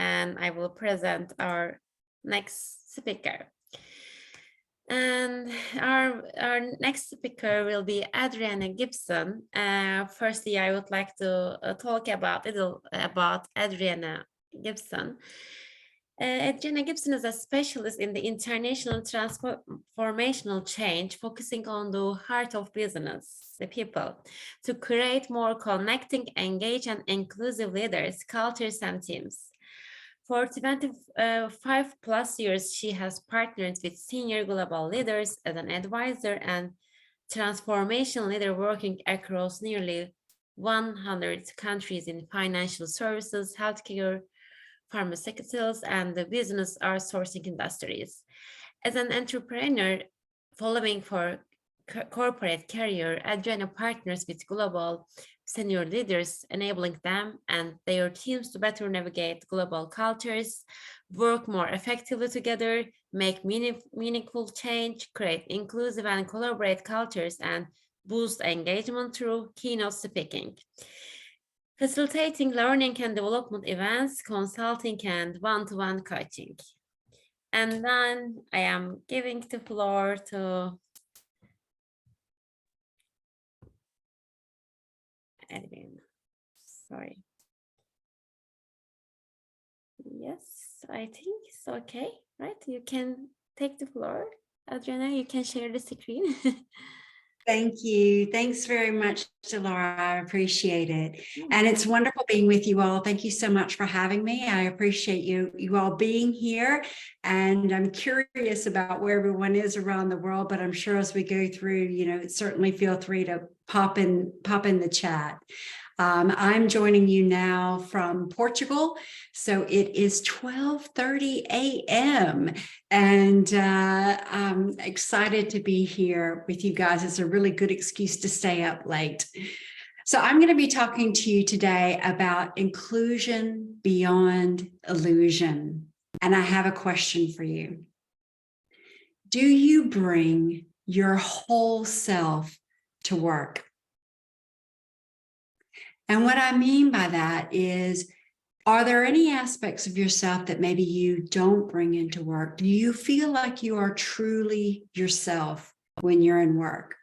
and I will present our next speaker. And our next speaker will be Adrienne Gibson. Firstly, I would like to talk about a little about Adrienne Gibson. Adrienne Gibson is a specialist in the international transformational change, focusing on the heart of business, the people, to create more connecting, engaged, and inclusive leaders, cultures, and teams. For 25 plus years, she has partnered with senior global leaders as an advisor and transformation leader, working across nearly 100 countries in financial services, healthcare, pharmaceuticals, and the business outsourcing industries. As an entrepreneur following for corporate career, Adrienne partners with global senior leaders, enabling them and their teams to better navigate global cultures, work more effectively together, make meaningful change, create inclusive and collaborate cultures, and boost engagement through keynote speaking, facilitating learning and development events, consulting, and one-to-one coaching. And then I am giving the floor to Adrienne. Sorry. Yes, I think it's okay, right? You can take the floor. Adrienne, you can share the screen. Thank you. Thanks very much, Laura. I appreciate it. And it's wonderful being with you all. Thank you so much for having me. I appreciate you all being here. And I'm curious about where everyone is around the world, but I'm sure as we go through, certainly feel free to pop in the chat. I'm joining you now from Portugal. So it is 12:30 a.m. and I'm excited to be here with you guys. It's a really good excuse to stay up late. So I'm going to be talking to you today about inclusion beyond illusion. And I have a question for you. Do you bring your whole self to work? And what I mean by that is, are there any aspects of yourself that maybe you don't bring into work? Do you feel like you are truly yourself when you're in work?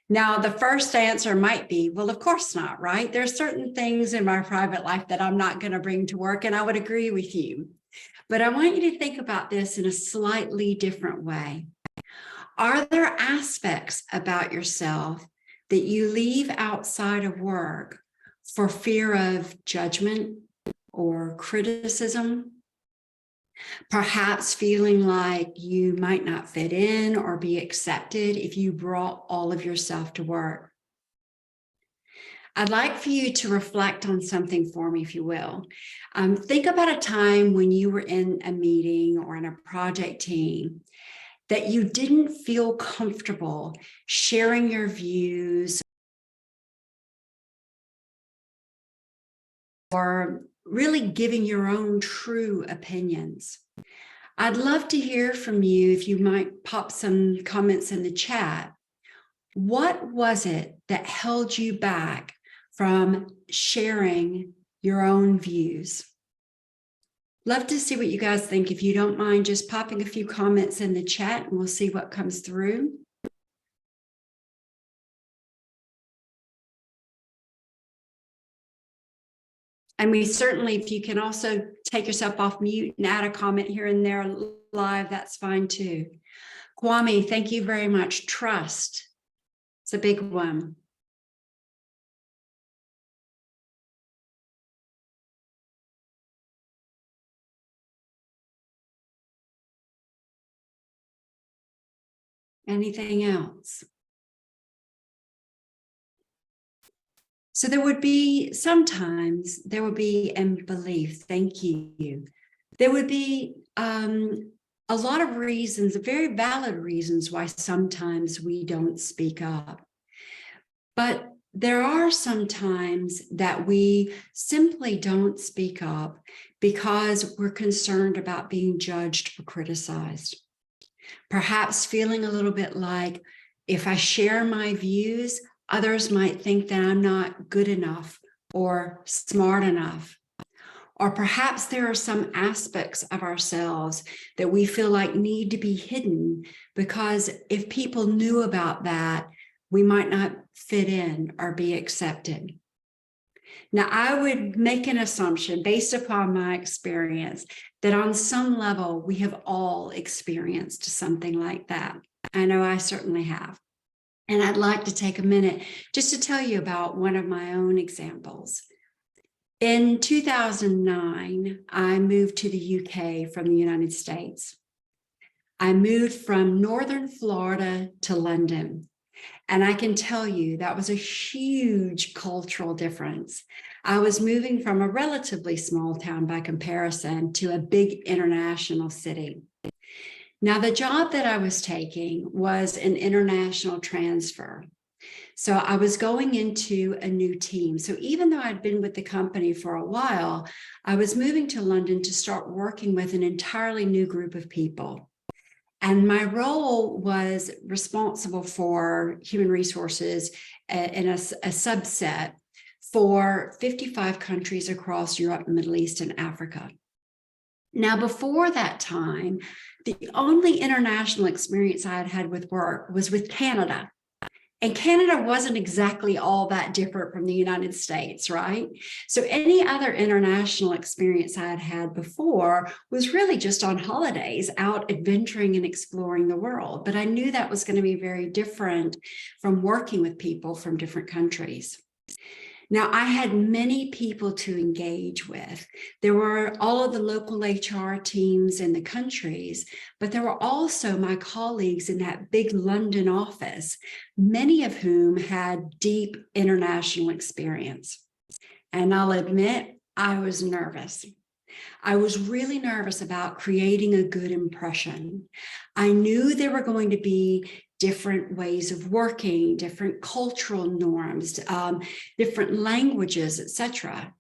Now, the first answer might be, well, of course not, right? There's certain things in my private life that I'm not going to bring to work, and I would agree with you. But I want you to think about this in a slightly different way. Are there aspects about yourself that you leave outside of work for fear of judgment or criticism? Perhaps feeling like you might not fit in or be accepted if you brought all of yourself to work. I'd like for you to reflect on something for me, if you will. Think about a time when you were in a meeting or in a project team that you didn't feel comfortable sharing your views or really giving your own true opinions. I'd love to hear from you if you might pop some comments in the chat. What was it that held you back from sharing your own views? Love to see what you guys think. If you don't mind just popping a few comments in the chat, and we'll see what comes through. And we certainly, if you can also take yourself off mute and add a comment here and there live, that's fine too. Kwame, thank you very much. Trust. It's a big one. Anything else? So sometimes there would be in belief, thank you. There would be a lot of reasons, very valid reasons why sometimes we don't speak up. But there are some times that we simply don't speak up because we're concerned about being judged or criticized. Perhaps feeling a little bit like, if I share my views, others might think that I'm not good enough or smart enough. Or perhaps there are some aspects of ourselves that we feel like need to be hidden because if people knew about that, we might not fit in or be accepted. Now, I would make an assumption based upon my experience that on some level, we have all experienced something like that. I know I certainly have. And I'd like to take a minute just to tell you about one of my own examples. In 2009, I moved to the UK from the United States. I moved from Northern Florida to London. And I can tell you that was a huge cultural difference. I was moving from a relatively small town by comparison to a big international city. Now, the job that I was taking was an international transfer. So I was going into a new team. So even though I'd been with the company for a while, I was moving to London to start working with an entirely new group of people. And my role was responsible for human resources in a subset for 55 countries across Europe, the Middle East, and Africa. Now, before that time, the only international experience I had had with work was with Canada. And Canada wasn't exactly all that different from the United States, right? So any other international experience I had had before was really just on holidays, out adventuring and exploring the world. But I knew that was going to be very different from working with people from different countries. Now, I had many people to engage with. There were all of the local HR teams in the countries, but there were also my colleagues in that big London office, many of whom had deep international experience. And I'll admit, I was nervous. I was really nervous about creating a good impression. I knew there were going to be different ways of working, different cultural norms, different languages, etc.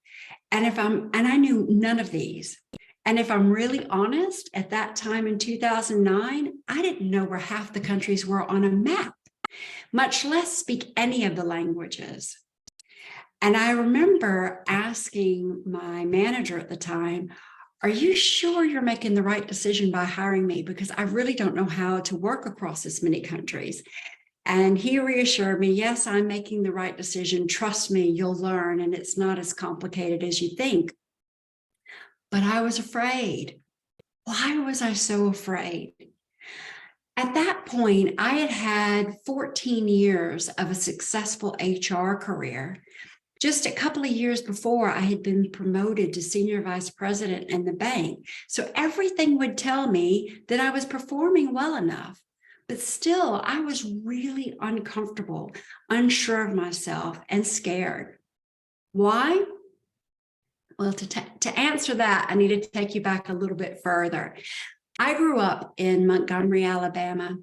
And I knew none of these. And if I'm really honest, at that time in 2009, I didn't know where half the countries were on a map, much less speak any of the languages. And I remember asking my manager at the time, are you sure you're making the right decision by hiring me? Because I really don't know how to work across this many countries. And he reassured me, yes, I'm making the right decision. Trust me, you'll learn. And it's not as complicated as you think. But I was afraid. Why was I so afraid? At that point, I had had 14 years of a successful HR career. Just a couple of years before, I had been promoted to senior vice president in the bank. So everything would tell me that I was performing well enough. But still, I was really uncomfortable, unsure of myself, and scared. Why? Well, to answer that, I need to take you back a little bit further. I grew up in Montgomery, Alabama.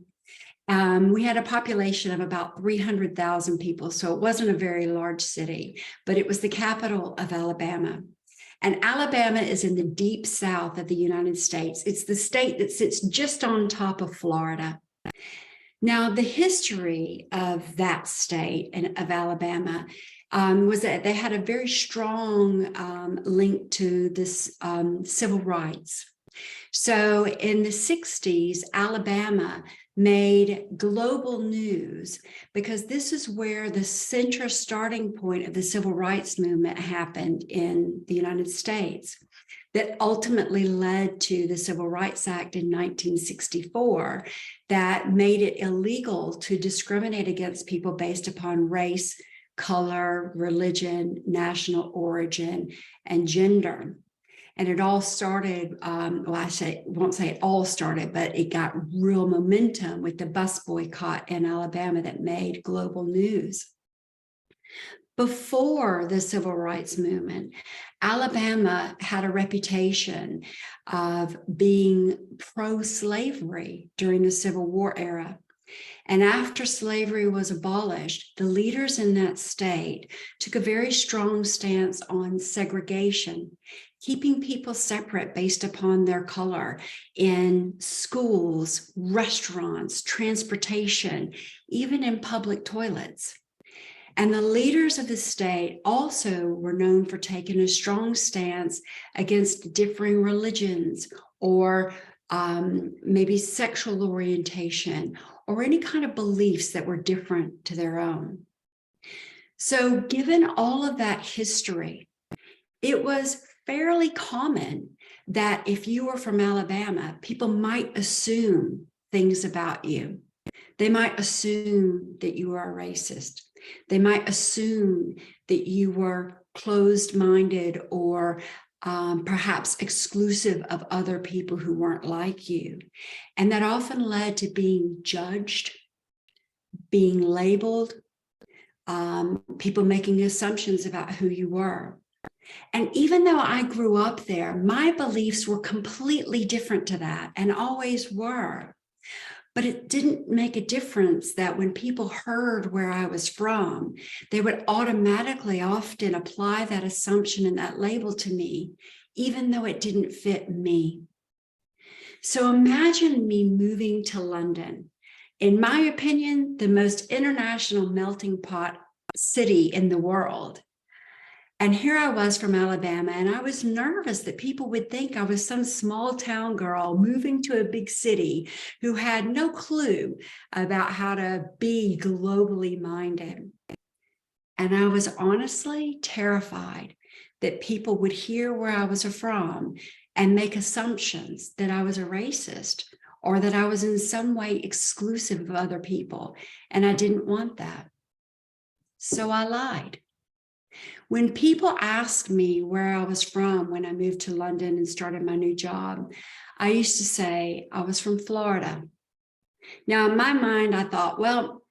We had a population of about 300,000 people, so it wasn't a very large city, but it was the capital of Alabama. And Alabama is in the deep south of the United States. It's the state that sits just on top of Florida. Now, the history of that state and of Alabama was that they had a very strong link to this civil rights. So in the 60s, Alabama made global news because this is where the central starting point of the civil rights movement happened in the United States that ultimately led to the Civil Rights Act in 1964 that made it illegal to discriminate against people based upon race, color, religion, national origin, and gender. And it all started, won't say it all started, but it got real momentum with the bus boycott in Alabama that made global news. Before the civil rights movement, Alabama had a reputation of being pro-slavery during the Civil War era. And after slavery was abolished, the leaders in that state took a very strong stance on segregation, keeping people separate based upon their color in schools, restaurants, transportation, even in public toilets. And the leaders of the state also were known for taking a strong stance against differing religions or maybe sexual orientation or any kind of beliefs that were different to their own. So given all of that history, it was fairly common that if you were from Alabama, people might assume things about you. They might assume that you are a racist. They might assume that you were closed-minded or perhaps exclusive of other people who weren't like you. And that often led to being judged, being labeled, people making assumptions about who you were. And even though I grew up there, my beliefs were completely different to that and always were. But it didn't make a difference that when people heard where I was from, they would automatically often apply that assumption and that label to me, even though it didn't fit me. So imagine me moving to London. In my opinion, the most international melting pot city in the world. And here I was from Alabama, and I was nervous that people would think I was some small town girl moving to a big city who had no clue about how to be globally minded. And I was honestly terrified that people would hear where I was from and make assumptions that I was a racist or that I was in some way exclusive of other people. And I didn't want that. So I lied. When people asked me where I was from when I moved to London and started my new job, I used to say I was from Florida. Now, in my mind, I thought, well,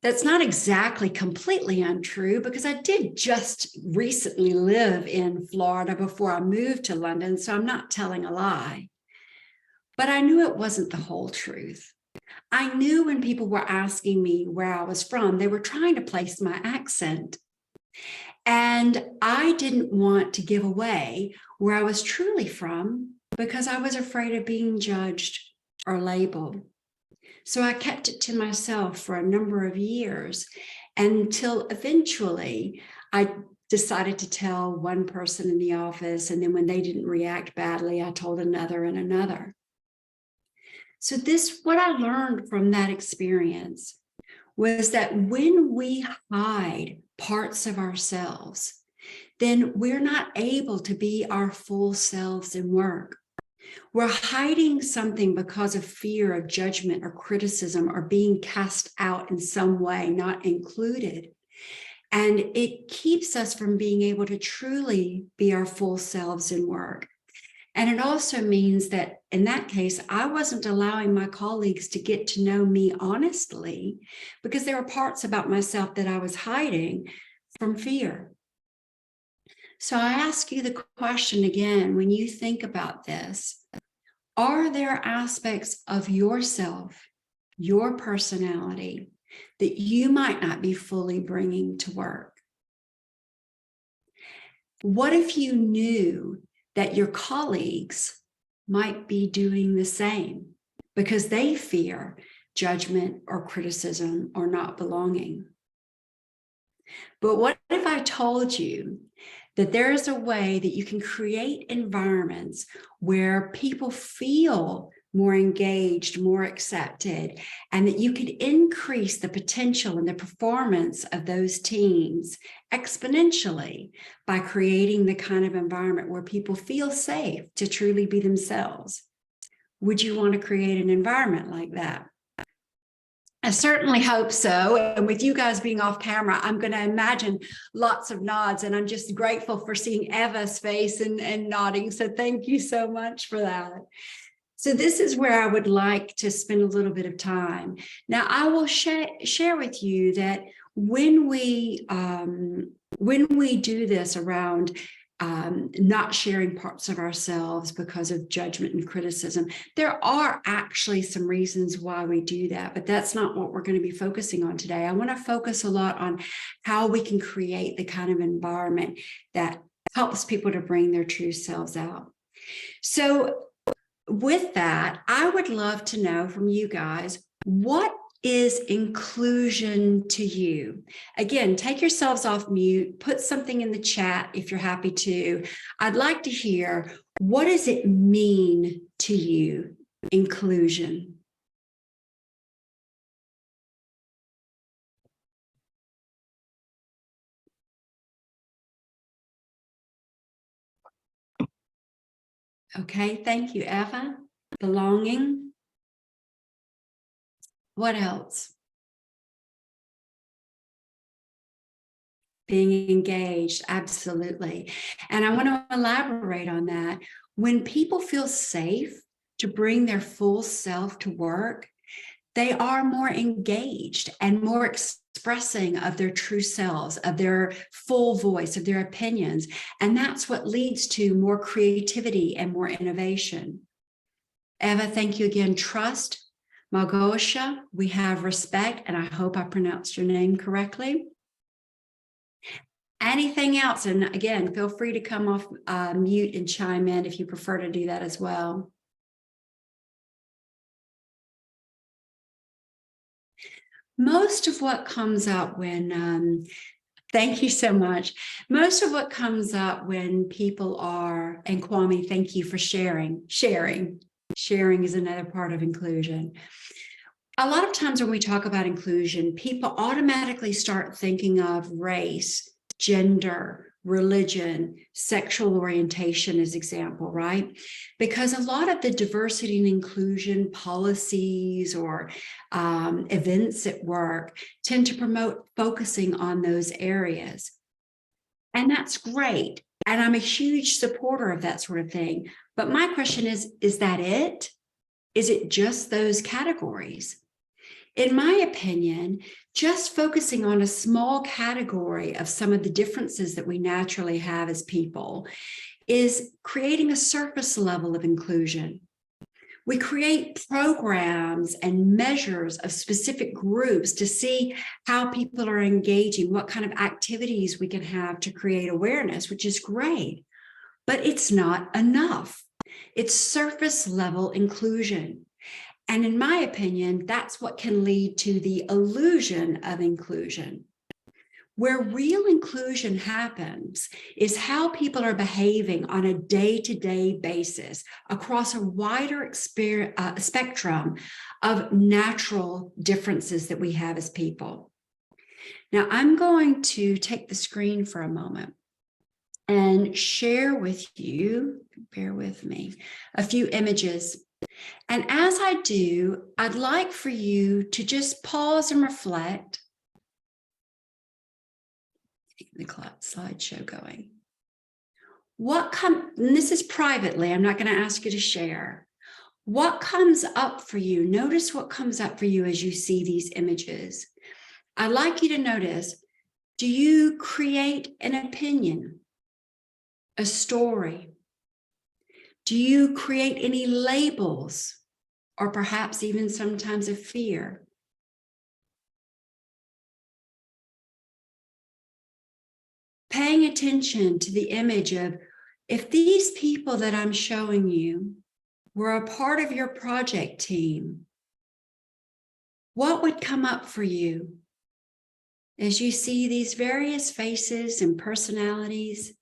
that's not exactly completely untrue because I did just recently live in Florida before I moved to London, so I'm not telling a lie. But I knew it wasn't the whole truth. I knew when people were asking me where I was from, they were trying to place my accent. And I didn't want to give away where I was truly from because I was afraid of being judged or labeled. So I kept it to myself for a number of years until eventually I decided to tell one person in the office. And then when they didn't react badly, I told another and another. So what I learned from that experience was that when we hide parts of ourselves, then we're not able to be our full selves in work. We're hiding something because of fear of judgment or criticism or being cast out in some way, not included. And it keeps us from being able to truly be our full selves in work. And it also means that in that case, I wasn't allowing my colleagues to get to know me honestly because there were parts about myself that I was hiding from fear. So I ask you the question again, when you think about this, are there aspects of yourself, your personality, that you might not be fully bringing to work? What if you knew that your colleagues might be doing the same because they fear judgment or criticism or not belonging? But what if I told you that there is a way that you can create environments where people feel more engaged, more accepted, and that you could increase the potential and the performance of those teams exponentially by creating the kind of environment where people feel safe to truly be themselves? Would you want to create an environment like that? I certainly hope so. And with you guys being off camera, I'm going to imagine lots of nods. And I'm just grateful for seeing Eva's face and nodding. So thank you so much for that. So this is where I would like to spend a little bit of time. Now, I will share with you that when we do this around not sharing parts of ourselves because of judgment and criticism, there are actually some reasons why we do that, but that's not what we're going to be focusing on today. I want to focus a lot on how we can create the kind of environment that helps people to bring their true selves out. So with that, I would love to know from you guys, what is inclusion to you? Again, take yourselves off mute, put something in the chat if you're happy to. I'd like to hear, what does it mean to you, inclusion? Okay, thank you, Eva. Belonging. What else? Being engaged, absolutely. And I want to elaborate on that. When people feel safe to bring their full self to work, they are more engaged and more expressing of their true selves, of their full voice, of their opinions. And that's what leads to more creativity and more innovation. Eva, thank you again. Trust. Malgosha, we have respect, and I hope I pronounced your name correctly. Anything else? And again, feel free to come off mute and chime in if you prefer to do that as well. Most of what comes up when, thank you so much. Most of what comes up when people are, and Kwame, thank you for sharing. Sharing is another part of inclusion. A lot of times when we talk about inclusion, people automatically start thinking of race, gender, religion, sexual orientation as example, right? Because a lot of the diversity and inclusion policies or events at work tend to promote focusing on those areas. And that's great. And I'm a huge supporter of that sort of thing. But my question is that it? Is it just those categories? In my opinion, just focusing on a small category of some of the differences that we naturally have as people is creating a surface level of inclusion. We create programs and measures of specific groups to see how people are engaging, what kind of activities we can have to create awareness, which is great, but it's not enough. It's surface level inclusion. And in my opinion, that's what can lead to the illusion of inclusion. Where real inclusion happens is how people are behaving on a day-to-day basis across a wider spectrum of natural differences that we have as people. Now, I'm going to take the screen for a moment and share with you, bear with me, a few images. And as I do, I'd like for you to just pause and reflect. Get the slideshow going. And this is privately, I'm not going to ask you to share. What comes up for you? Notice what comes up for you as you see these images. I'd like you to notice, do you create an opinion, a story? Do you create any labels, or perhaps even sometimes a fear? Paying attention to the image of, if these people that I'm showing you were a part of your project team, what would come up for you as you see these various faces and personalities?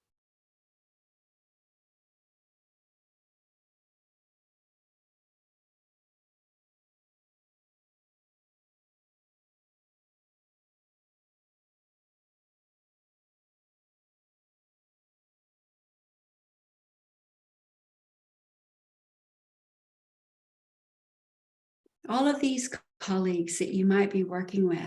All of these colleagues that you might be working with.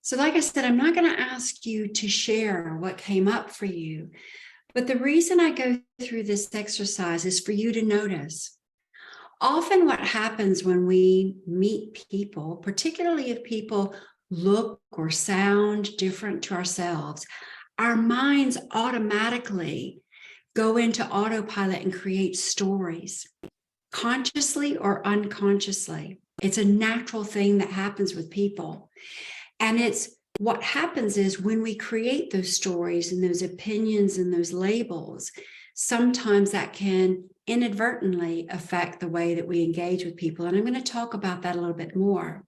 So like I said, I'm not going to ask you to share what came up for you, but the reason I go through this exercise is for you to notice. Often what happens when we meet people, particularly if people look or sound different to ourselves, our minds automatically go into autopilot and create stories, consciously or unconsciously. It's a natural thing that happens with people. And it's what happens is when we create those stories and those opinions and those labels, sometimes that can inadvertently affect the way that we engage with people. And I'm going to talk about that a little bit more.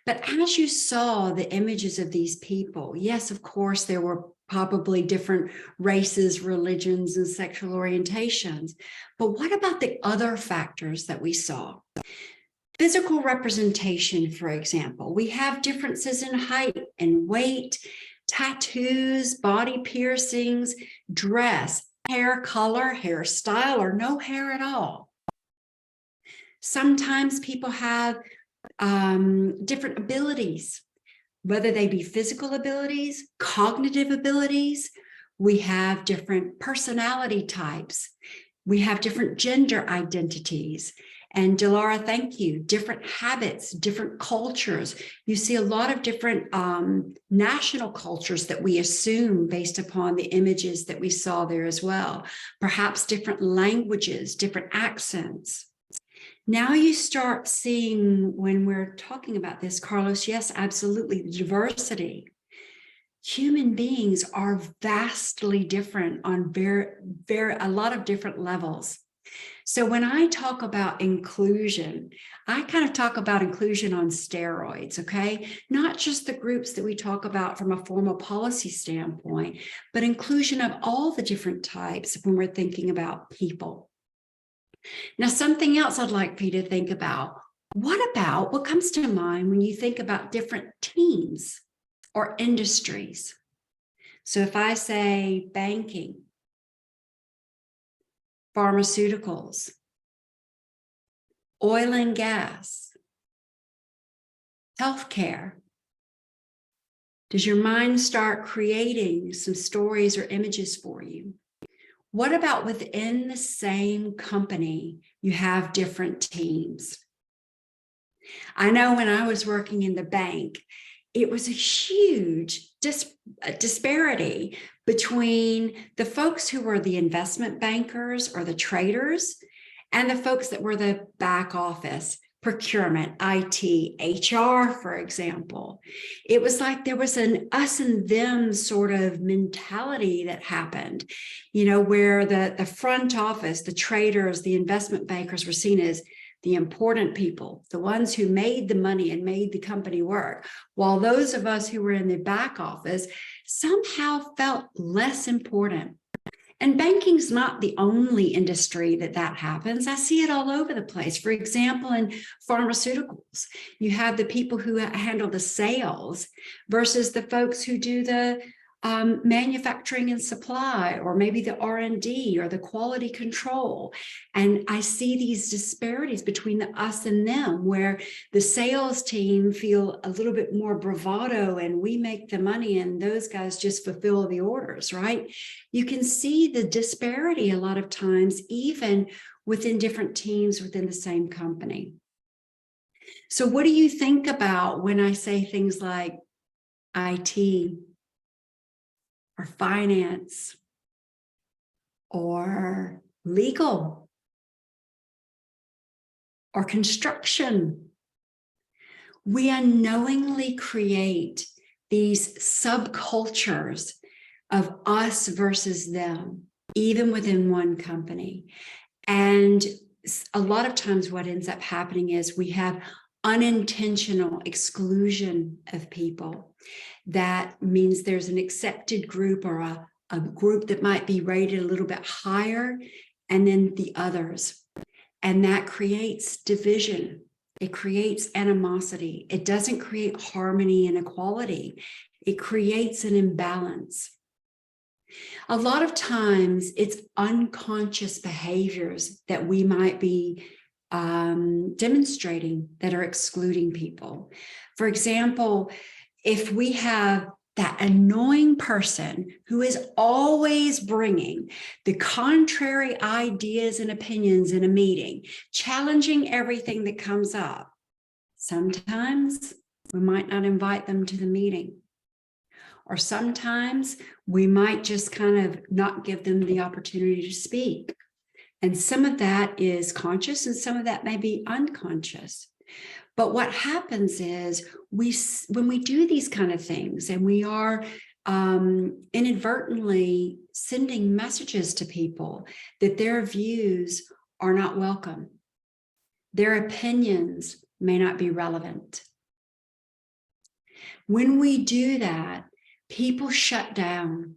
But as you saw the images of these people, yes, of course, there were probably different races, religions, and sexual orientations. But what about the other factors that we saw? Physical representation, for example, we have differences in height and weight, tattoos, body piercings, dress, hair color, hairstyle, or no hair at all. Sometimes people have different abilities, whether they be physical abilities, cognitive abilities. We have different personality types. We have different gender identities. And Delara, thank you. Different habits, different cultures. You see a lot of different national cultures that we assume based upon the images that we saw there as well. Perhaps different languages, different accents. Now you start seeing, when we're talking about this, Carlos, yes, absolutely, the diversity. Human beings are vastly different on a lot of different levels. So when I talk about inclusion, I kind of talk about inclusion on steroids, okay? Not just the groups that we talk about from a formal policy standpoint, but inclusion of all the different types when we're thinking about people. Now, something else I'd like for you to think about. What comes to mind when you think about different teams or industries? So if I say banking, pharmaceuticals, oil and gas, healthcare, does your mind start creating some stories or images for you? What about within the same company, you have different teams? I know when I was working in the bank, it was a huge disparity between the folks who were the investment bankers or the traders and the folks that were the back office, procurement, IT, HR, for example. It was like there was an us and them sort of mentality that happened, where the front office, the traders, the investment bankers were seen as the important people, the ones who made the money and made the company work, while those of us who were in the back office somehow felt less important. And banking's not the only industry that happens. I see it all over the place. For example, in pharmaceuticals, you have the people who handle the sales versus the folks who do the manufacturing and supply, or maybe the R&D or the quality control. And I see these disparities between the us and them, where the sales team feel a little bit more bravado and we make the money and those guys just fulfill the orders, right? You can see the disparity a lot of times, even within different teams within the same company. So what do you think about when I say things like IT, or finance, or legal, or construction? We unknowingly create these subcultures of us versus them, even within one company. And a lot of times what ends up happening is we have unintentional exclusion of people. That means there's an accepted group or a group that might be rated a little bit higher, and then the others. And that creates division. It creates animosity. It doesn't create harmony and equality. It creates an imbalance. A lot of times it's unconscious behaviors that we might be demonstrating that are excluding people. For example, if we have that annoying person who is always bringing the contrary ideas and opinions in a meeting, challenging everything that comes up, sometimes we might not invite them to the meeting. Or sometimes we might just kind of not give them the opportunity to speak. And some of that is conscious and some of that may be unconscious. But what happens is when we do these kind of things and we are inadvertently sending messages to people that their views are not welcome, their opinions may not be relevant. When we do that, people shut down,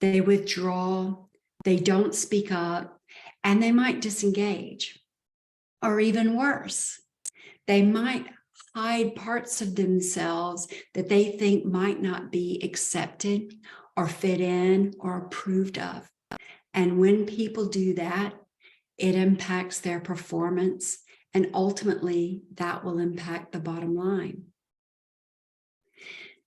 they withdraw, they don't speak up, and they might disengage. Or even worse, they might hide parts of themselves that they think might not be accepted or fit in or approved of. And when people do that, it impacts their performance, and ultimately that will impact the bottom line.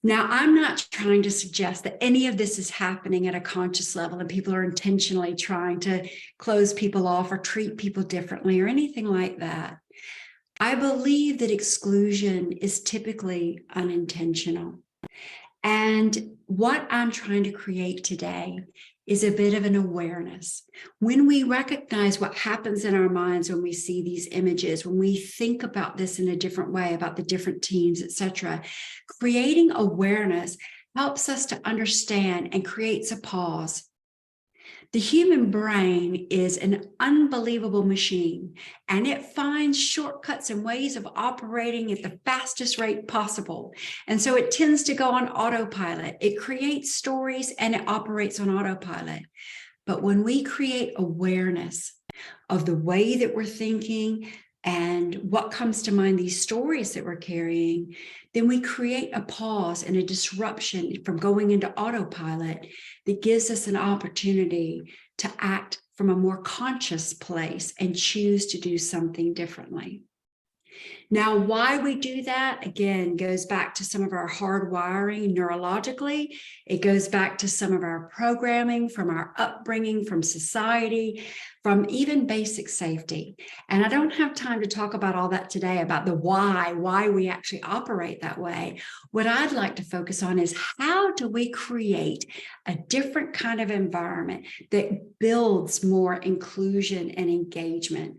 Now, I'm not trying to suggest that any of this is happening at a conscious level and people are intentionally trying to close people off or treat people differently or anything like that. I believe that exclusion is typically unintentional. And what I'm trying to create today is a bit of an awareness. When we recognize what happens in our minds when we see these images, when we think about this in a different way, about the different teams, etc., creating awareness helps us to understand and creates a pause. The human brain is an unbelievable machine, and it finds shortcuts and ways of operating at the fastest rate possible. And so it tends to go on autopilot. It creates stories and it operates on autopilot. But when we create awareness of the way that we're thinking and what comes to mind, these stories that we're carrying, then we create a pause and a disruption from going into autopilot that gives us an opportunity to act from a more conscious place and choose to do something differently. Now, why we do that, again, goes back to some of our hardwiring neurologically. It goes back to some of our programming from our upbringing, from society, from even basic safety. And I don't have time to talk about all that today, about the why we actually operate that way. What I'd like to focus on is how do we create a different kind of environment that builds more inclusion and engagement?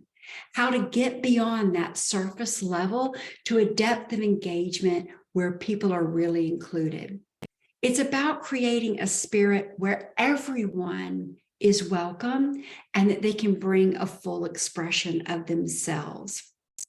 How to get beyond that surface level to a depth of engagement where people are really included. It's about creating a spirit where everyone is welcome and that they can bring a full expression of themselves.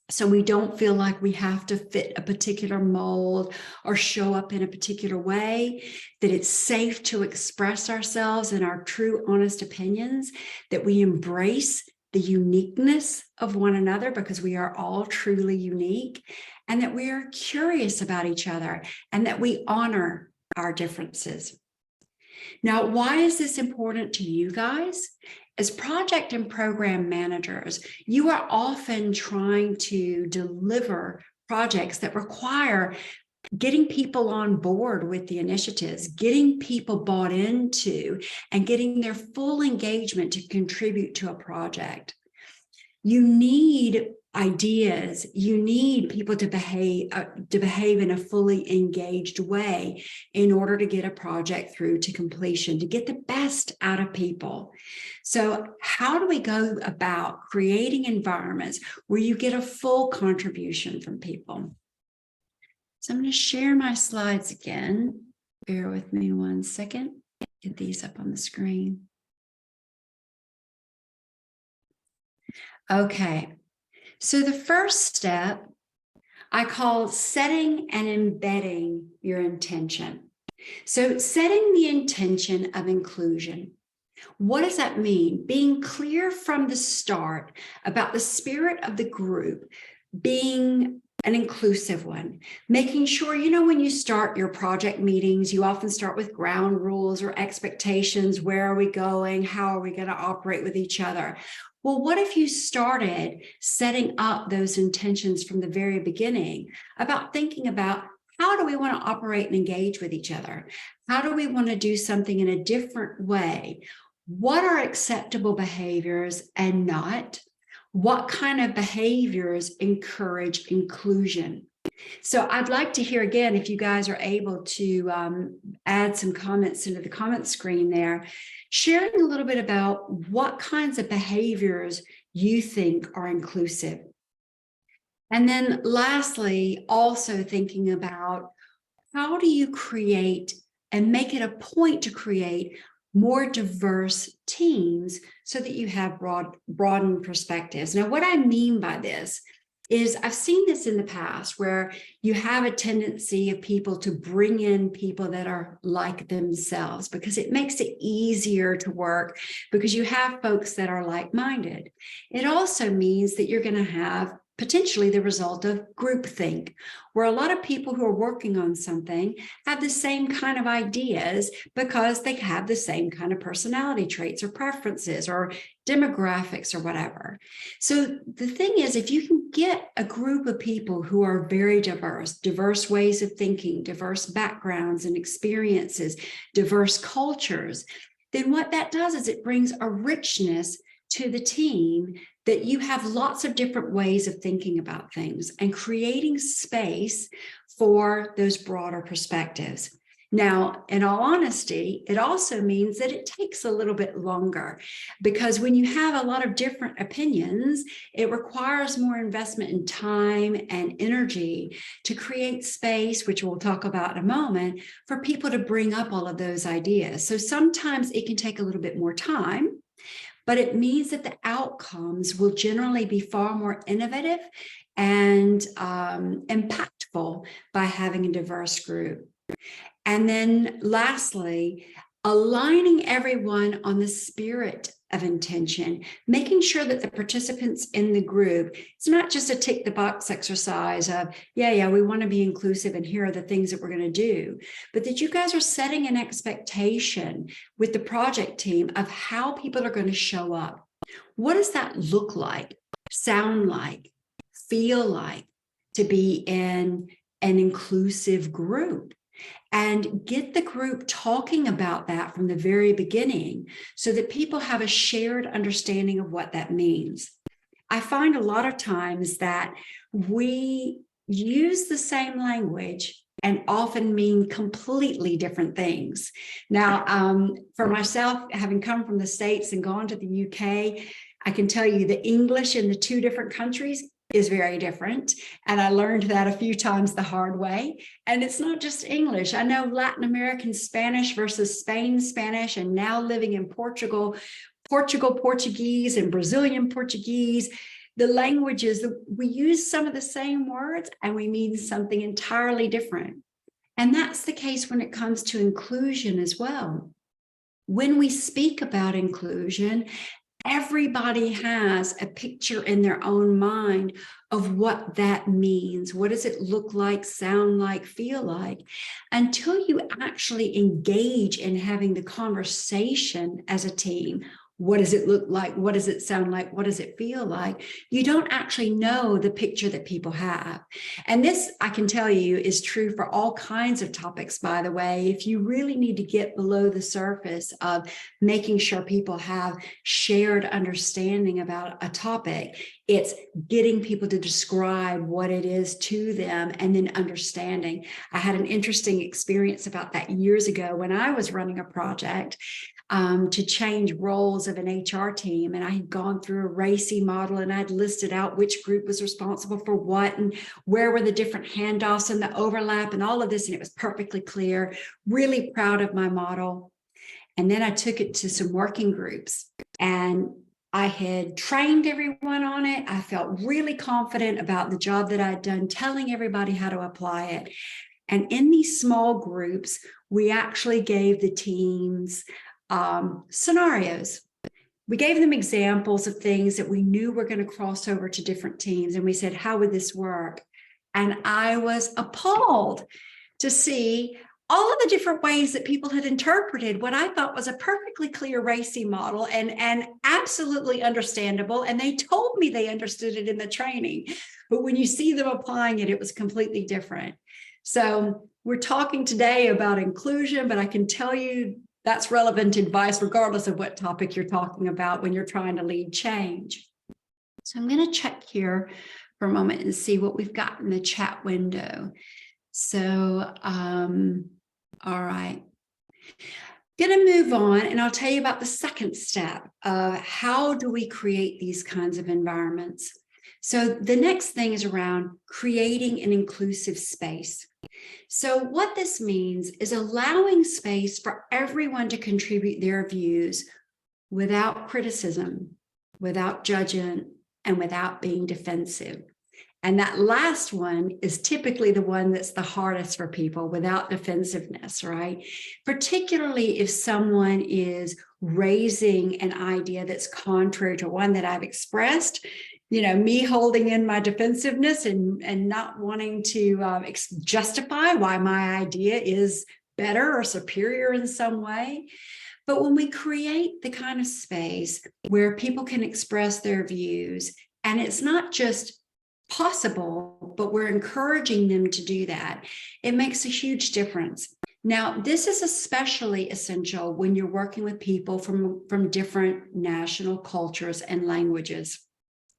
So we don't feel like we have to fit a particular mold or show up in a particular way, that it's safe to express ourselves and our true, honest opinions, that we embrace the uniqueness of one another because we are all truly unique, and that we are curious about each other and that we honor our differences. Now, why is this important to you guys? As project and program managers, you are often trying to deliver projects that require getting people on board with the initiatives, getting people bought into, and getting their full engagement to contribute to a project. You need ideas, you need people to behave in a fully engaged way in order to get a project through to completion, to get the best out of people. So how do we go about creating environments where you get a full contribution from people? So I'm going to share my slides again. Bear with me 1 second. Get these up on the screen. Okay, so the first step I call setting and embedding your intention. So setting the intention of inclusion. What does that mean? Being clear from the start about the spirit of the group being an inclusive one, making sure, when you start your project meetings, you often start with ground rules or expectations. Where are we going? How are we going to operate with each other? Well, what if you started setting up those intentions from the very beginning about thinking about how do we want to operate and engage with each other? How do we want to do something in a different way? What are acceptable behaviors and not? What kind of behaviors encourage inclusion? So I'd like to hear again, if you guys are able to add some comments into the comment screen there, sharing a little bit about what kinds of behaviors you think are inclusive. And then lastly, also thinking about how do you create and make it a point to create more diverse teams so that you have broadened perspectives. Now, what I mean by this is I've seen this in the past where you have a tendency of people to bring in people that are like themselves because it makes it easier to work because you have folks that are like-minded. It also means that you're going to have potentially the result of groupthink, where a lot of people who are working on something have the same kind of ideas because they have the same kind of personality traits or preferences or demographics or whatever. So the thing is, if you can get a group of people who are very diverse ways of thinking, diverse backgrounds and experiences, diverse cultures, then what that does is it brings a richness to the team that you have lots of different ways of thinking about things and creating space for those broader perspectives. Now, in all honesty, it also means that it takes a little bit longer because when you have a lot of different opinions, it requires more investment in time and energy to create space, which we'll talk about in a moment, for people to bring up all of those ideas. So sometimes it can take a little bit more time, but it means that the outcomes will generally be far more innovative and impactful by having a diverse group. And then lastly, aligning everyone on the spirit of intention, making sure that the participants in the group, it's not just a tick the box exercise of, yeah, we want to be inclusive and here are the things that we're going to do, but that you guys are setting an expectation with the project team of how people are going to show up. What does that look like, sound like, feel like to be in an inclusive group? And get the group talking about that from the very beginning so that people have a shared understanding of what that means. I find a lot of times that we use the same language and often mean completely different things. Now, for myself, having come from the States and gone to the UK, I can tell you the English in the two different countries is very different. And I learned that a few times the hard way. And it's not just English. I know Latin American Spanish versus Spain Spanish, and now living in Portugal Portuguese and Brazilian Portuguese. The languages, we use some of the same words and we mean something entirely different. And that's the case when it comes to inclusion as well. When we speak about inclusion, everybody has a picture in their own mind of what that means. What does it look like, sound like, feel like? Until you actually engage in having the conversation as a team. What does it look like? What does it sound like? What does it feel like? You don't actually know the picture that people have. And this, I can tell you, is true for all kinds of topics, by the way. If you really need to get below the surface of making sure people have shared understanding about a topic, it's getting people to describe what it is to them and then understanding. I had an interesting experience about that years ago when I was running a project to change roles of an HR team. And I had gone through a RACI model and I'd listed out which group was responsible for what and where were the different handoffs and the overlap and all of this. And it was perfectly clear, really proud of my model. And then I took it to some working groups and I had trained everyone on it. I felt really confident about the job that I'd done, telling everybody how to apply it. And in these small groups, we actually gave the teams scenarios. We gave them examples of things that we knew were going to cross over to different teams. And we said, how would this work? And I was appalled to see all of the different ways that people had interpreted what I thought was a perfectly clear RACI model and absolutely understandable. And they told me they understood it in the training. But when you see them applying it, it was completely different. So we're talking today about inclusion, but I can tell you that's relevant advice regardless of what topic you're talking about when you're trying to lead change. So I'm going to check here for a moment and see what we've got in the chat window. So, all right. Going to move on and I'll tell you about the second step of how do we create these kinds of environments. So the next thing is around creating an inclusive space. So what this means is allowing space for everyone to contribute their views without criticism, without judgment, and without being defensive. And that last one is typically the one that's the hardest for people, without defensiveness, right? Particularly if someone is raising an idea that's contrary to one that I've expressed, me holding in my defensiveness and not wanting to justify why my idea is better or superior in some way. But when we create the kind of space where people can express their views, and it's not just possible, but we're encouraging them to do that, it makes a huge difference. Now, this is especially essential when you're working with people from different national cultures and languages.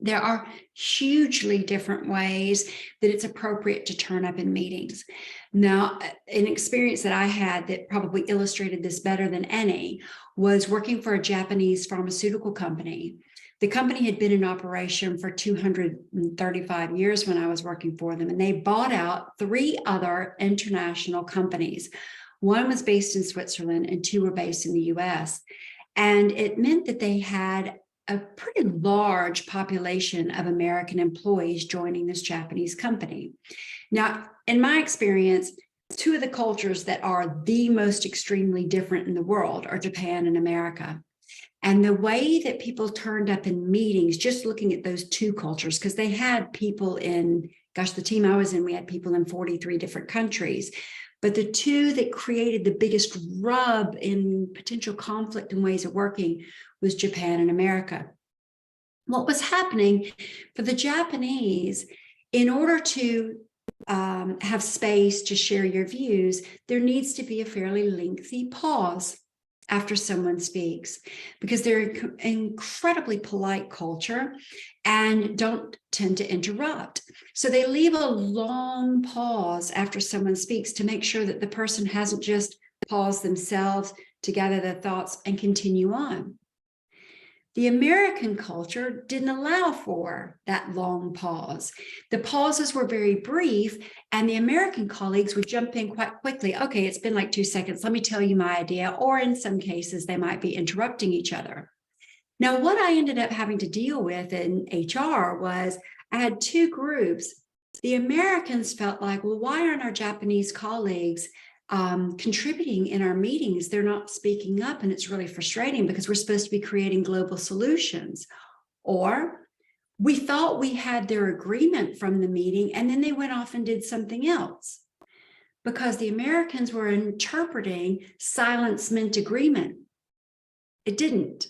There are hugely different ways that it's appropriate to turn up in meetings. Now, an experience that I had that probably illustrated this better than any was working for a Japanese pharmaceutical company. The company had been in operation for 235 years when I was working for them, and they bought out 3 other international companies. One was based in Switzerland and 2 were based in the US. And it meant that they had a pretty large population of American employees joining this Japanese company. Now, in my experience, 2 of the cultures that are the most extremely different in the world are Japan and America. And the way that people turned up in meetings, just looking at those 2 cultures, because they had people in, the team I was in, we had people in 43 different countries. But the 2 that created the biggest rub in potential conflict and ways of working was Japan and America. What was happening for the Japanese, in order to have space to share your views, there needs to be a fairly lengthy pause after someone speaks, because they're an incredibly polite culture and don't tend to interrupt. So they leave a long pause after someone speaks to make sure that the person hasn't just paused themselves to gather their thoughts and continue on. The American culture didn't allow for that long pause. The pauses were very brief, and the American colleagues would jump in quite quickly. Okay, it's been like 2 seconds. Let me tell you my idea. Or in some cases, they might be interrupting each other. Now, what I ended up having to deal with in HR was I had 2 groups. The Americans felt like, well, why aren't our Japanese colleagues contributing in our meetings? They're not speaking up, and it's really frustrating because we're supposed to be creating global solutions. Or we thought we had their agreement from the meeting, and then they went off and did something else, because the Americans were interpreting silence meant agreement. It didn't.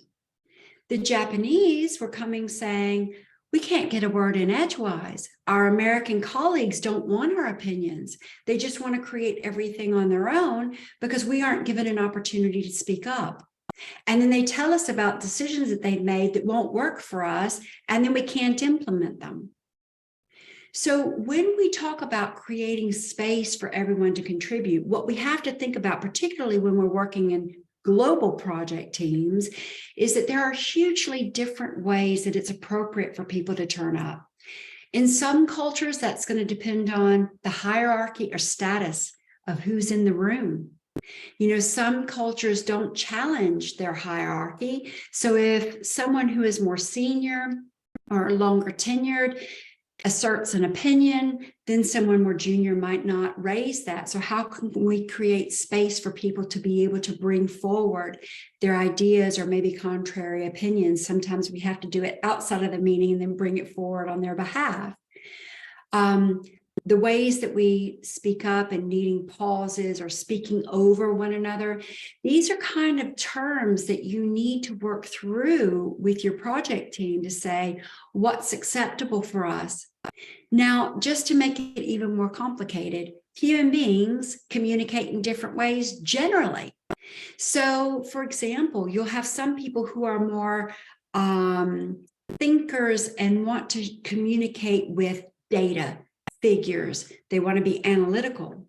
The Japanese were coming saying, we can't get a word in edgewise. Our American colleagues don't want our opinions. They just want to create everything on their own because we aren't given an opportunity to speak up. And then they tell us about decisions that they've made that won't work for us, and then we can't implement them. So when we talk about creating space for everyone to contribute, what we have to think about, particularly when we're working in global project teams, is that there are hugely different ways that it's appropriate for people to turn up. In some cultures, that's going to depend on the hierarchy or status of who's in the room. Some cultures don't challenge their hierarchy. So if someone who is more senior or longer tenured asserts an opinion, then someone more junior might not raise that. So how can we create space for people to be able to bring forward their ideas or maybe contrary opinions? Sometimes we have to do it outside of the meeting and then bring it forward on their behalf. The ways that we speak up and needing pauses or speaking over one another, these are kind of terms that you need to work through with your project team to say what's acceptable for us. Now, just to make it even more complicated, human beings communicate in different ways generally. So, for example, you'll have some people who are more thinkers and want to communicate with data, figures. They want to be analytical.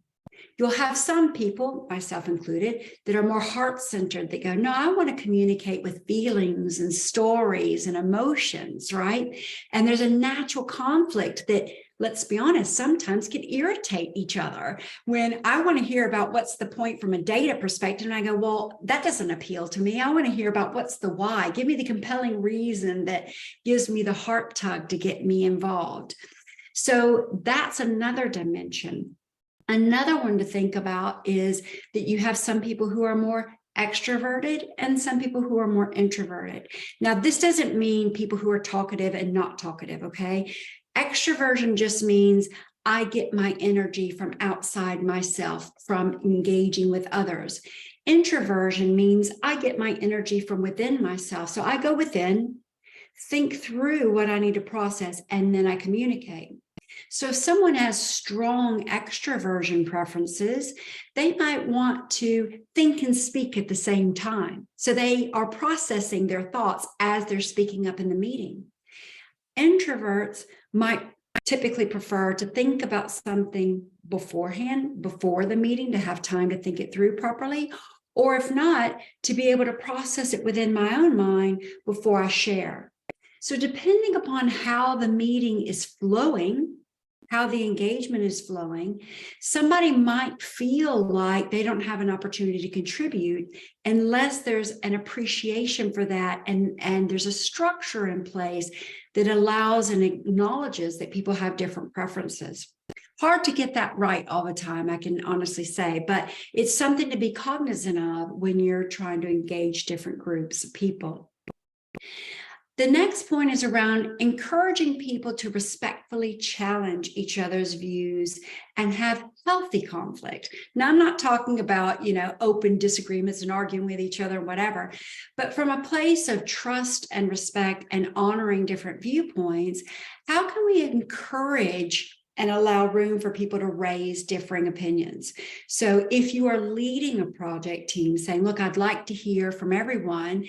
You'll have some people, myself included, that are more heart-centered, that go, no, I want to communicate with feelings and stories and emotions, right? And there's a natural conflict that, let's be honest, sometimes can irritate each other. When I want to hear about what's the point from a data perspective, and I go, well, that doesn't appeal to me. I want to hear about what's the why. Give me the compelling reason that gives me the heart tug to get me involved. So that's another dimension. Another one to think about is that you have some people who are more extroverted and some people who are more introverted. Now, this doesn't mean people who are talkative and not talkative, okay? Extroversion just means I get my energy from outside myself, from engaging with others. Introversion means I get my energy from within myself. So I go within, think through what I need to process, and then I communicate. So if someone has strong extroversion preferences, they might want to think and speak at the same time. So they are processing their thoughts as they're speaking up in the meeting. Introverts might typically prefer to think about something beforehand, before the meeting, to have time to think it through properly, or if not, to be able to process it within my own mind before I share. So depending upon how the meeting is flowing, how the engagement is flowing, somebody might feel like they don't have an opportunity to contribute unless there's an appreciation for that, and there's a structure in place that allows and acknowledges that people have different preferences. Hard to get that right all the time, I can honestly say, but it's something to be cognizant of when you're trying to engage different groups of people. The next point is around encouraging people to respectfully challenge each other's views and have healthy conflict. Now, I'm not talking about, open disagreements and arguing with each other, whatever, but from a place of trust and respect and honoring different viewpoints, how can we encourage and allow room for people to raise differing opinions? So if you are leading a project team saying, look, I'd like to hear from everyone.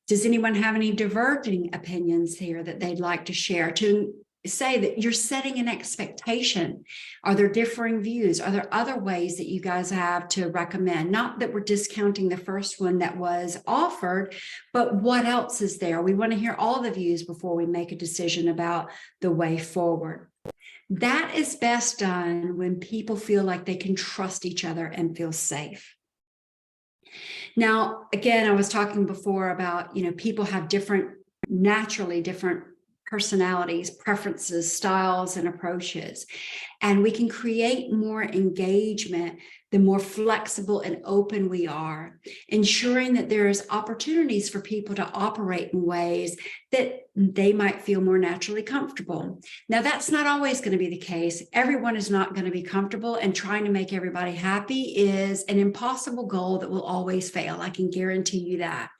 Does anyone have any diverging opinions here that they'd like to share? To say that you're setting an expectation. Are there differing views? Are there other ways that you guys have to recommend? Not that we're discounting the first one that was offered, but what else is there? We want to hear all the views before we make a decision about the way forward. That is best done when people feel like they can trust each other and feel safe. Now, again, I was talking before about, people have naturally different personalities, preferences, styles, and approaches. And we can create more engagement the more flexible and open we are, ensuring that there's opportunities for people to operate in ways that they might feel more naturally comfortable. Now, that's not always going to be the case. Everyone is not going to be comfortable, and trying to make everybody happy is an impossible goal that will always fail. I can guarantee you that.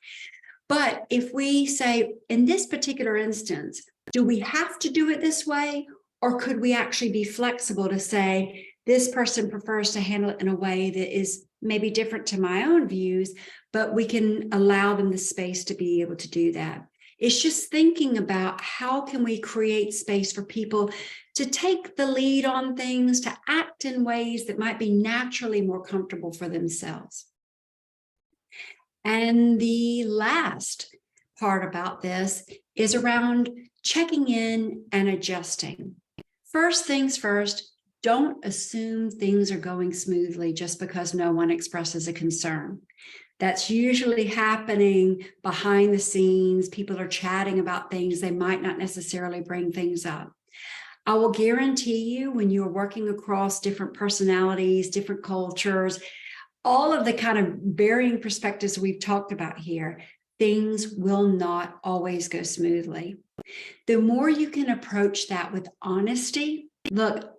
But if we say, in this particular instance, do we have to do it this way? Or could we actually be flexible to say, this person prefers to handle it in a way that is maybe different to my own views, but we can allow them the space to be able to do that. It's just thinking about how can we create space for people to take the lead on things, to act in ways that might be naturally more comfortable for themselves. And the last part about this is around checking in and adjusting. First things first, don't assume things are going smoothly just because no one expresses a concern. That's usually happening behind the scenes. People are chatting about things. They might not necessarily bring things up. I will guarantee you, when you're working across different personalities, different cultures, all of the kind of varying perspectives we've talked about here, things will not always go smoothly. The more you can approach that with honesty, look,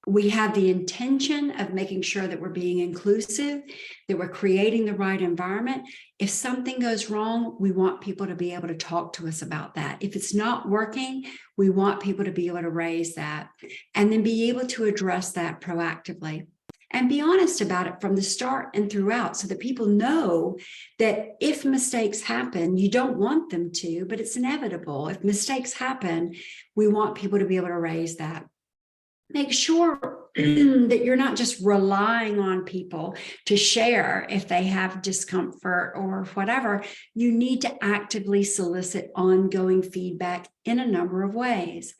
we have the intention of making sure that we're being inclusive, that we're creating the right environment. If something goes wrong, we want people to be able to talk to us about that. If it's not working, we want people to be able to raise that and then be able to address that proactively. And be honest about it from the start and throughout, so that people know that if mistakes happen, you don't want them to, but it's inevitable. If mistakes happen, we want people to be able to raise that. Make sure that you're not just relying on people to share if they have discomfort or whatever. You need to actively solicit ongoing feedback in a number of ways.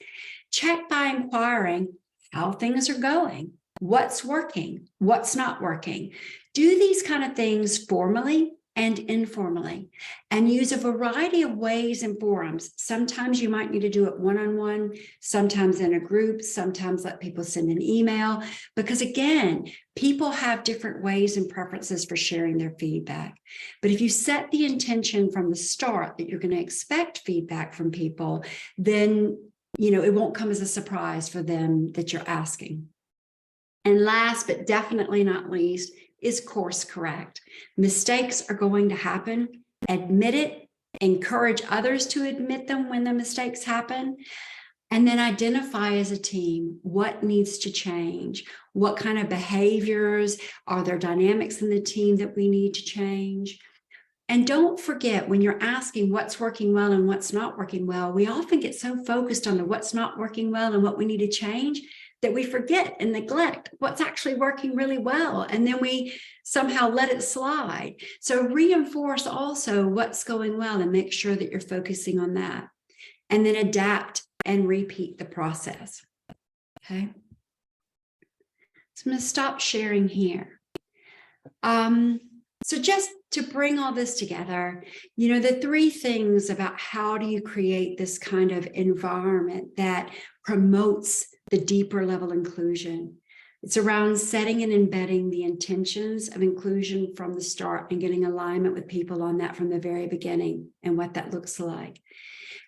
Check by inquiring how things are going, what's working, what's not working. Do these kind of things formally and informally, and use a variety of ways and forums. Sometimes you might need to do it one-on-one, sometimes in a group, sometimes let people send an email, because again, people have different ways and preferences for sharing their feedback. But if you set the intention from the start that you're going to expect feedback from people, then it won't come as a surprise for them that you're asking. And last, but definitely not least, is course correct. Mistakes are going to happen. Admit it, encourage others to admit them when the mistakes happen, and then identify as a team what needs to change, what kind of behaviors, are there dynamics in the team that we need to change. And don't forget, when you're asking what's working well and what's not working well, we often get so focused on the what's not working well and what we need to change that we forget and neglect what's actually working really well. And then we somehow let it slide. So reinforce also what's going well and make sure that you're focusing on that. And then adapt and repeat the process. Okay. So I'm going to stop sharing here. So just to bring all this together, the three things about how do you create this kind of environment that promotes the deeper level inclusion. It's around setting and embedding the intentions of inclusion from the start and getting alignment with people on that from the very beginning and what that looks like.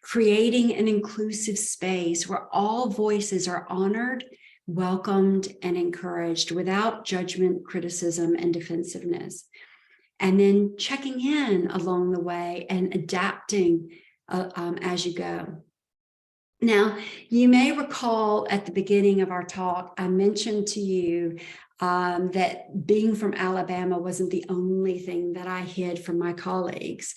Creating an inclusive space where all voices are honored, welcomed, and encouraged without judgment, criticism, and defensiveness. And then checking in along the way and adapting as you go. Now, you may recall at the beginning of our talk, I mentioned to you that being from Alabama wasn't the only thing that I hid from my colleagues.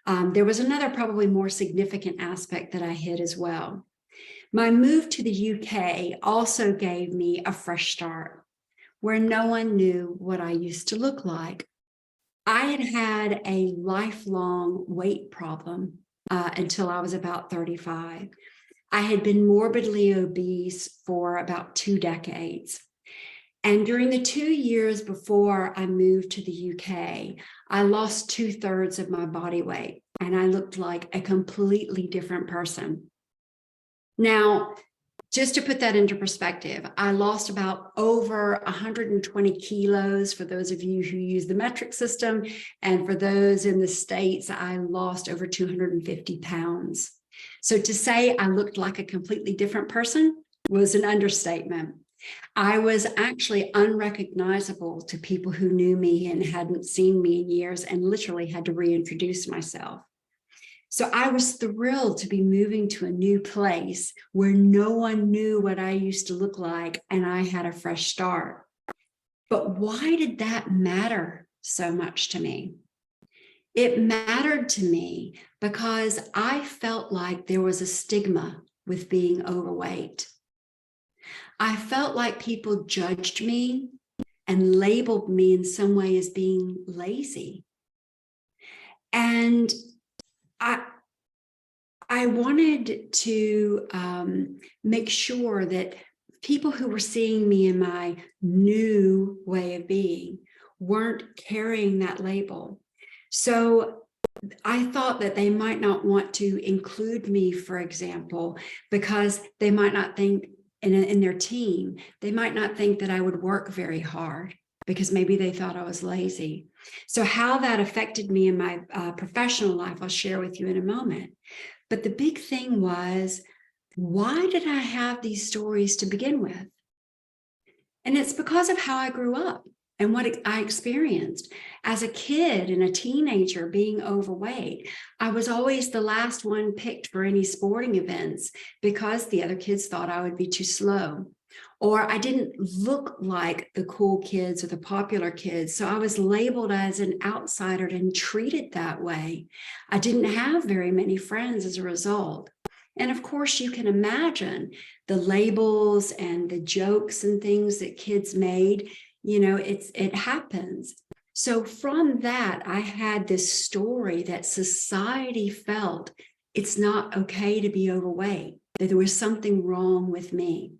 There was another probably more significant aspect that I hid as well. My move to the UK also gave me a fresh start where no one knew what I used to look like. I had had a lifelong weight problem until I was about 35. I had been morbidly obese for about 2 decades. And during the 2 years before I moved to the UK, I lost 2/3 of my body weight and I looked like a completely different person. Now, just to put that into perspective, I lost about over 120 kilos for those of you who use the metric system. And for those in the States, I lost over 250 pounds. So to say I looked like a completely different person was an understatement. I was actually unrecognizable to people who knew me and hadn't seen me in years and literally had to reintroduce myself. So I was thrilled to be moving to a new place where no one knew what I used to look like and I had a fresh start. But why did that matter so much to me? It mattered to me because I felt like there was a stigma with being overweight. I felt like people judged me and labeled me in some way as being lazy. And I wanted to make sure that people who were seeing me in my new way of being weren't carrying that label. So I thought that they might not want to include me, for example, because they might not think in their team, they might not think that I would work very hard because maybe they thought I was lazy. So how that affected me in my professional life, I'll share with you in a moment. But the big thing was, why did I have these stories to begin with? And it's because of how I grew up and what I experienced. As a kid and a teenager being overweight, I was always the last one picked for any sporting events because the other kids thought I would be too slow. Or I didn't look like the cool kids or the popular kids. So I was labeled as an outsider and treated that way. I didn't have very many friends as a result. And of course, you can imagine the labels and the jokes and things that kids made. It happens. So from that, I had this story that society felt it's not okay to be overweight, that there was something wrong with me.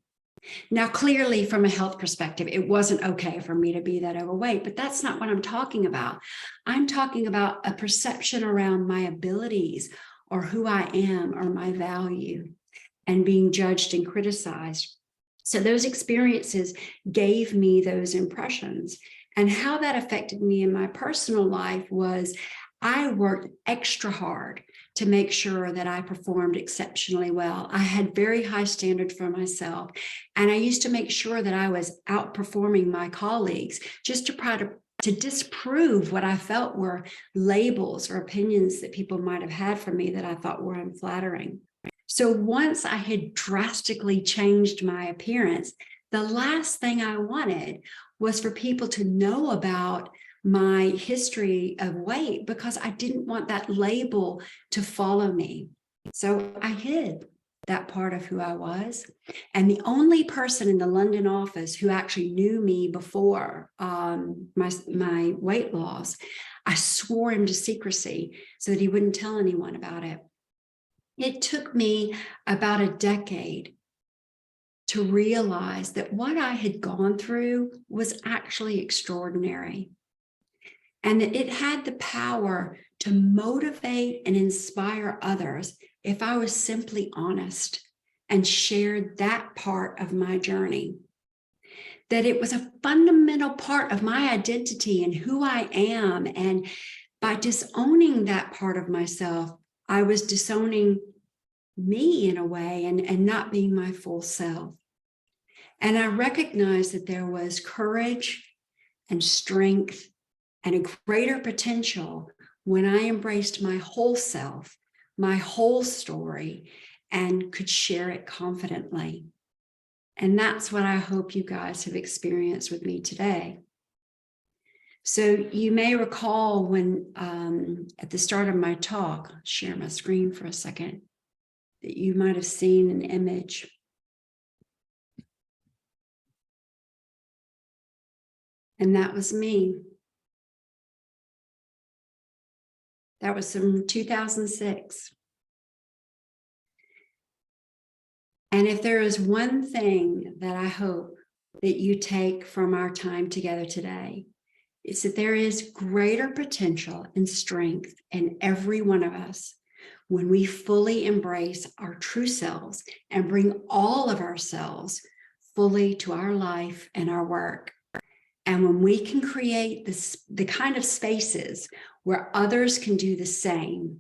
Now, clearly, from a health perspective, it wasn't okay for me to be that overweight, but that's not what I'm talking about. I'm talking about a perception around my abilities or who I am or my value and being judged and criticized. So those experiences gave me those impressions. And how that affected me in my personal life was I worked extra hard to make sure that I performed exceptionally well. I had very high standards for myself. And I used to make sure that I was outperforming my colleagues just to try to disprove what I felt were labels or opinions that people might have had for me that I thought were unflattering. So once I had drastically changed my appearance, the last thing I wanted was for people to know about my history of weight because I didn't want that label to follow me. So I hid that part of who I was. And the only person in the London office who actually knew me before my weight loss, I swore him to secrecy so that he wouldn't tell anyone about it. It took me about a decade to realize that what I had gone through was actually extraordinary and that it had the power to motivate and inspire others if I was simply honest and shared that part of my journey. That it was a fundamental part of my identity and who I am. And by disowning that part of myself, I was disowning me in a way and not being my full self. And I recognized that there was courage and strength and a greater potential when I embraced my whole self, my whole story, and could share it confidently. And that's what I hope you guys have experienced with me today. So you may recall when at the start of my talk, I'll share my screen for a second, that you might have seen an image. And that was me. That was from 2006. And if there is one thing that I hope that you take from our time together today, it's that there is greater potential and strength in every one of us when we fully embrace our true selves and bring all of ourselves fully to our life and our work. And when we can create the kind of spaces where others can do the same,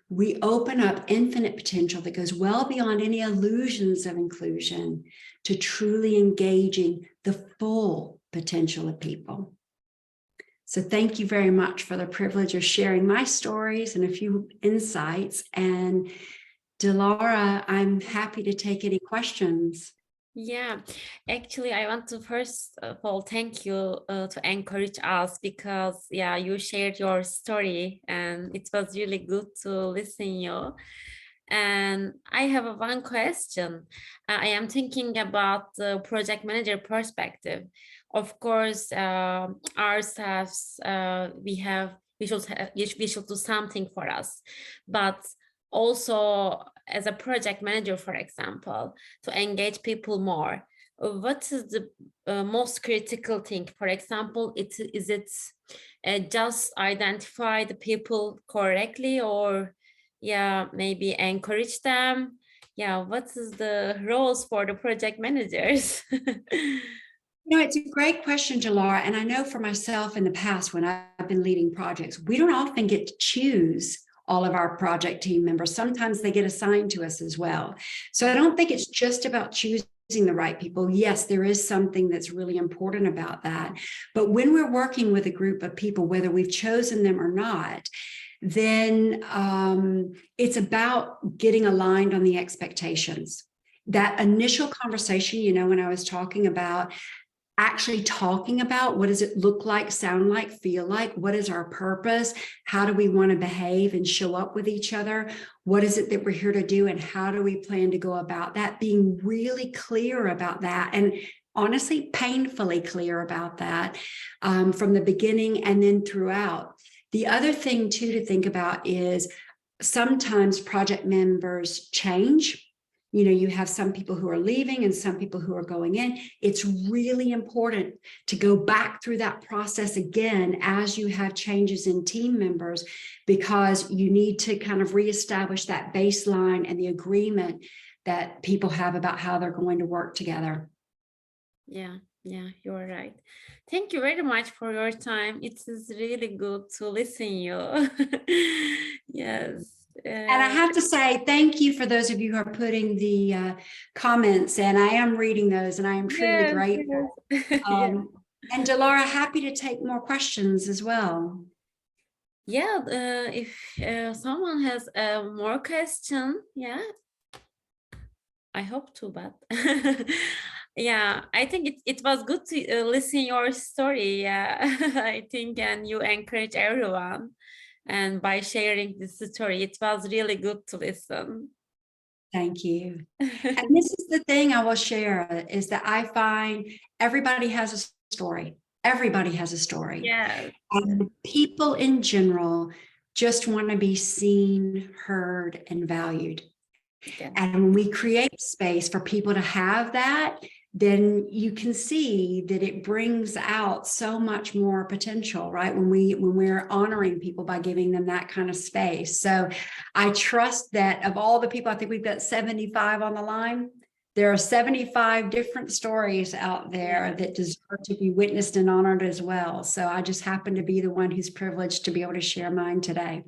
we open up infinite potential that goes well beyond any illusions of inclusion to truly engaging the full potential of people. So thank you very much for the privilege of sharing my stories and a few insights. And Delara, I'm happy to take any questions. Yeah, actually, I want to first of all thank you to encourage us because you shared your story and it was really good to listen you. And I have one question. I am thinking about the project manager perspective. Of course, ourselves we should do something for us, but also as a project manager, for example, to engage people more. What is the most critical thing? For example, is it just identify the people correctly, or maybe encourage them? What is the roles for the project managers? It's a great question, Delara. And I know for myself in the past, when I've been leading projects, we don't often get to choose all of our project team members. Sometimes they get assigned to us as well. So I don't think it's just about choosing the right people. Yes, there is something that's really important about that. But when we're working with a group of people, whether we've chosen them or not, then it's about getting aligned on the expectations. That initial conversation, when I was talking about actually talking about what does it look like, sound like, feel like, what is our purpose, how do we want to behave and show up with each other, what is it that we're here to do, and how do we plan to go about that, being really clear about that, and honestly painfully clear about that from the beginning and then throughout. The other thing too to think about is sometimes project members change. You know, you have some people who are leaving and some people who are going in. It's really important to go back through that process again as you have changes in team members, because you need to kind of reestablish that baseline and the agreement that people have about how they're going to work together. Yeah, you're right. Thank you very much for your time. It is really good to listen you. Yes. And I have to say thank you for those of you who are putting the comments in. I am reading those and I am truly Yes, grateful. yes. And Delara, happy to take more questions as well. Yeah, if someone has more question, yeah, I hope to, but yeah, I think it was good to listen your story. Yeah, I think, and you encourage everyone, and by sharing this story, it was really good to listen. Thank you. And this is the thing I will share is that I find everybody has a story. Everybody has a story. Yes. And people in general just want to be seen, heard, and valued. Yeah. And when we create space for people to have that, then you can see that it brings out so much more potential, right? When we're honoring people by giving them that kind of space. So I trust that of all the people, I think we've got 75 on the line. There are 75 different stories out there that deserve to be witnessed and honored as well. So I just happen to be the one who's privileged to be able to share mine today.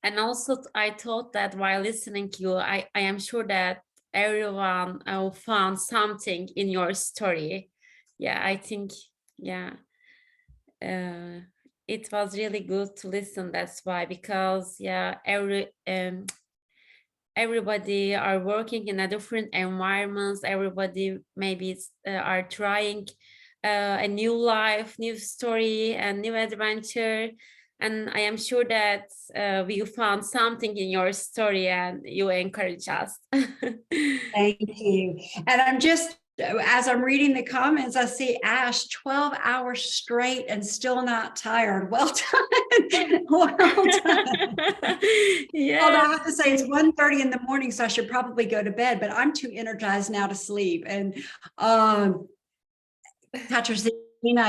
And also, I thought that while listening to you, I am sure that everyone found something in your story. Yeah, I think, yeah, it was really good to listen. That's why, because yeah, everybody are working in a different environments. Everybody maybe are trying a new life, new story, and new adventure. And I am sure that you found something in your story and you encourage us. Thank you. And I'm just, as I'm reading the comments, I see Ash, 12 hours straight and still not tired. Well done. Well done. Yeah. Although I have to say it's 1:30 in the morning, so I should probably go to bed, but I'm too energized now to sleep. And Katarzyna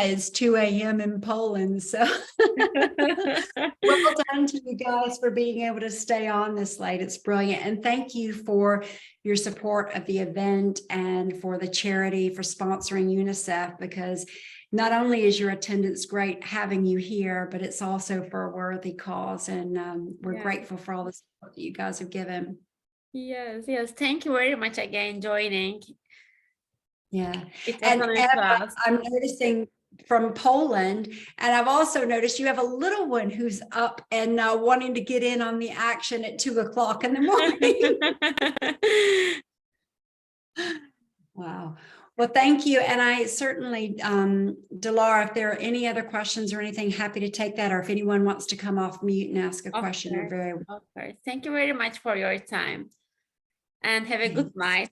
is 2 a.m. in Poland. So well done to you guys for being able to stay on this late. It's brilliant. And thank you for your support of the event and for the charity for sponsoring UNICEF, because not only is your attendance great having you here, but it's also for a worthy cause. And we're grateful for all the support that you guys have given. Yes. Thank you very much again joining. Yeah. And Eva, I'm noticing from Poland, and I've also noticed you have a little one who's up and wanting to get in on the action at 2 o'clock in the morning. Wow. Well, thank you. And I certainly, Delara, if there are any other questions or anything, happy to take that. Or if anyone wants to come off mute and ask a question, you're very welcome. Okay. Thank you very much for your time and have a good night.